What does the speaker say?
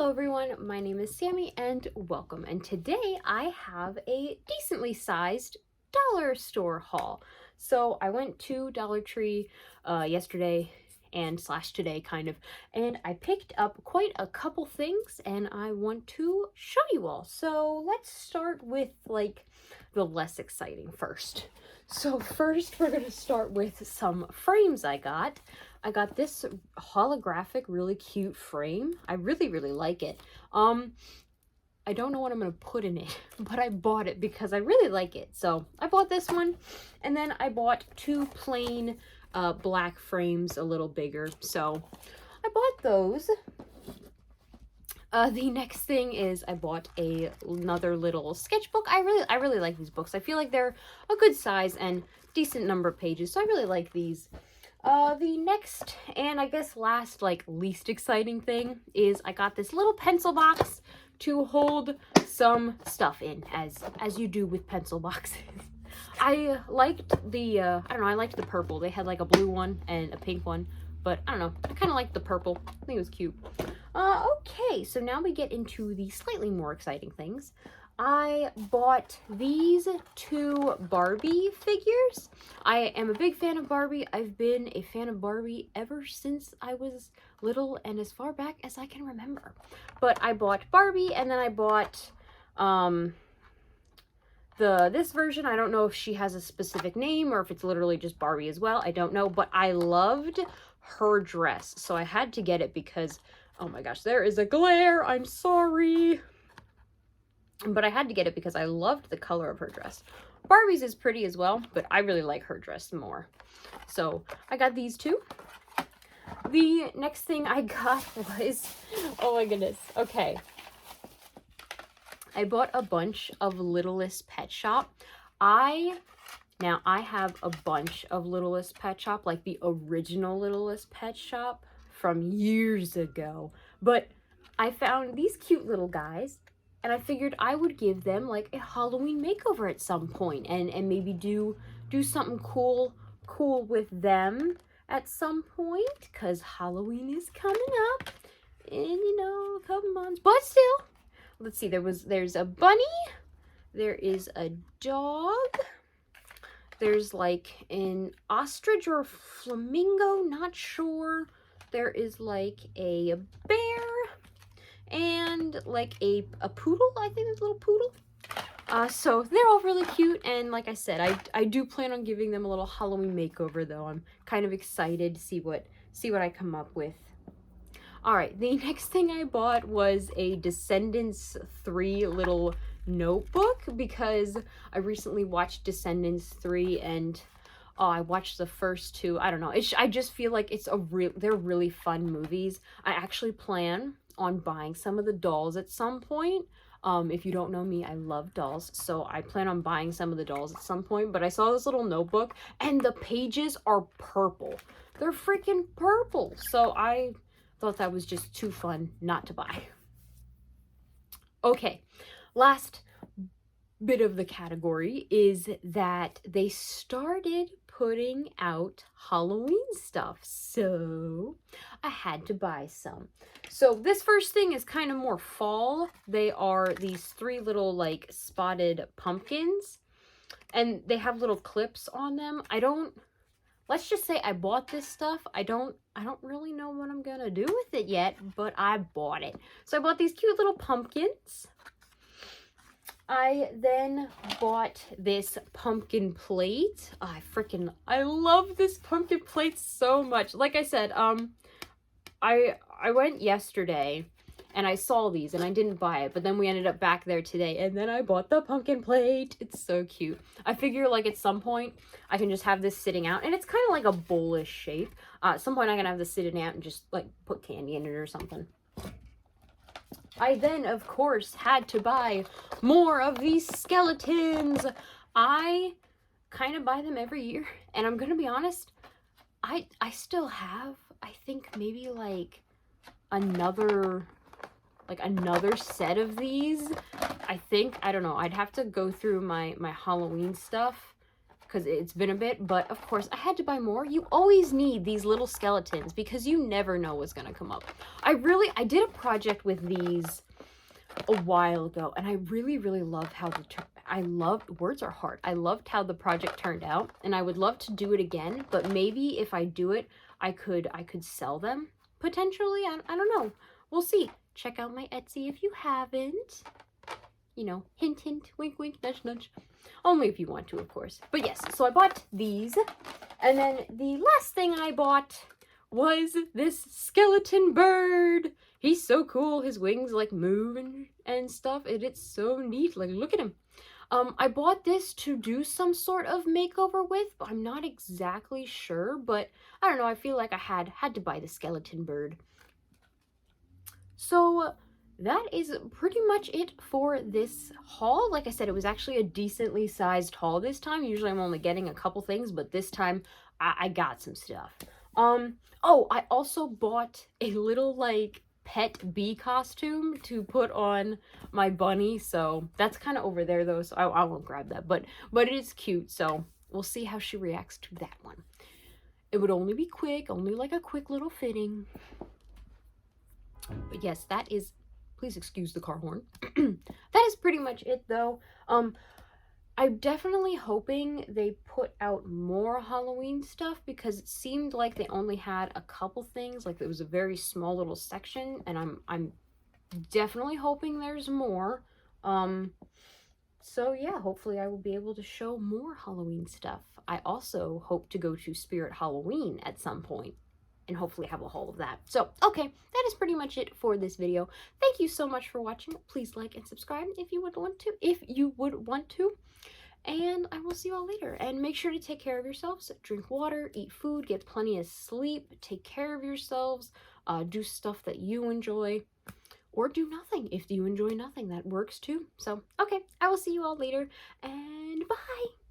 Hello everyone, my name is Sammy and welcome. And today I have a decently sized dollar store haul. So I went to Dollar Tree yesterday and slash today kind of, and I picked up quite a couple things and I want to show you all. So let's start with like the less exciting first. So first we're going to start with some frames I got. I got this holographic, really cute frame. I really like it. I don't know what I'm going to put in it, but I bought it because I really like it. So I bought this one, and then I bought two plain black frames, a little bigger. So I bought those. The next thing is I bought another little sketchbook. I really like these books. I feel like they're a good size and decent number of pages, so I really like these. The next and I guess last, like least exciting thing is I got this little pencil box to hold some stuff in, as you do with pencil boxes. I liked the, I don't know, I liked the purple. They had like a blue one and a pink one, but I don't know, I kind of liked the purple. I think it was cute. Okay, so now we get into the slightly more exciting things. I bought these two Barbie figures. I am a big fan of Barbie. I've been a fan of Barbie ever since I was little and as far back as I can remember. But I bought Barbie, and then I bought this version. I don't know if she has a specific name or if it's literally just Barbie as well. I don't know, but I loved her dress. So I had to get it because, oh my gosh, there is a glare. I'm sorry. But I had to get it because I loved the color of her dress. Barbie's is pretty as well, but I really like her dress more. So I got these two. The next thing I got was, oh my goodness, okay. I bought a bunch of Littlest Pet Shop. Now I have a bunch of Littlest Pet Shop, like the original Littlest Pet Shop from years ago. But I found these cute little guys, and I figured I would give them like a Halloween makeover at some point and maybe do something cool with them at some point, because Halloween is coming up in, you know, a couple months. But still, let's see, there's a bunny, there is a dog, there's like an ostrich or flamingo, not sure. There is like a bear, and like a poodle. I think it's a little poodle. So they're all really cute, and like I said, I do plan on giving them a little Halloween makeover, though. I'm kind of excited to see what I come up with. All right, the next thing I bought was a Descendants 3 little notebook, because I recently watched Descendants 3, and I watched the first two. I don't know, I just feel like they're really fun movies. I actually plan on buying some of the dolls at some point. If you don't know me, I love dolls, so I plan on buying some of the dolls at some point. But I saw this little notebook, and the pages are purple. They're freaking purple, so I thought that was just too fun not to buy. Okay, last bit of the category is that they started putting out Halloween stuff, so I had to buy some. So this first thing is kind of more fall. They are these three little like spotted pumpkins, and they have little clips on them. Let's just say I bought this stuff. I don't really know what I'm gonna do with it yet, but I bought it. So I bought these cute little pumpkins. I then bought this pumpkin plate. I love this pumpkin plate so much. Like I said, I went yesterday and I saw these and I didn't buy it, but then we ended up back there today and then I bought the pumpkin plate. It's so cute. I figure like at some point I can just have this sitting out, and it's kind of like a bowlish shape. At some point I'm gonna have this sitting out and just like put candy in it or something. I then, of course, had to buy more of these skeletons. I kind of buy them every year, and I'm gonna be honest, I still have, I think maybe like another set of these. I don't know, I'd have to go through my Halloween stuff, because it's been a bit, but of course I had to buy more. You always need these little skeletons because you never know what's gonna come up. I did a project with these a while ago, and I really loved how words are hard. I loved how the project turned out, and I would love to do it again, but maybe if I do it, I could sell them potentially. I don't know. We'll see. Check out my Etsy if you haven't. You know, hint hint, wink wink, nudge nudge. Only if you want to, of course. But yes, so I bought these, and then the last thing I bought was this skeleton bird. He's so cool. His wings like move and stuff. It's so neat. Like, look at him. I bought this to do some sort of makeover with, but I'm not exactly sure. But I don't know. I feel like I had to buy the skeleton bird. So that is pretty much it for this haul. Like I said, it was actually a decently sized haul this time. Usually I'm only getting a couple things, but this time I got some stuff. Oh, I also bought a little like pet bee costume to put on my bunny, so that's kind of over there though, so I won't grab that, but it is cute, so we'll see how she reacts to that one. It would only be quick, only like a quick little fitting. But yes, that is, please excuse the car horn. That is pretty much it though. I'm definitely hoping they put out more Halloween stuff because it seemed like they only had a couple things. Like, it was a very small little section, and I'm definitely hoping there's more. So yeah, hopefully I will be able to show more Halloween stuff. I also hope to go to Spirit Halloween at some point and hopefully have a haul of that. So, okay, that is pretty much it for this video. Thank you so much for watching. Please like and subscribe if you would want to. And I will see you all later. And make sure to take care of yourselves. Drink water, eat food, get plenty of sleep, take care of yourselves, do stuff that you enjoy, or do nothing. If you enjoy nothing, that works too. So, okay, I will see you all later, and bye!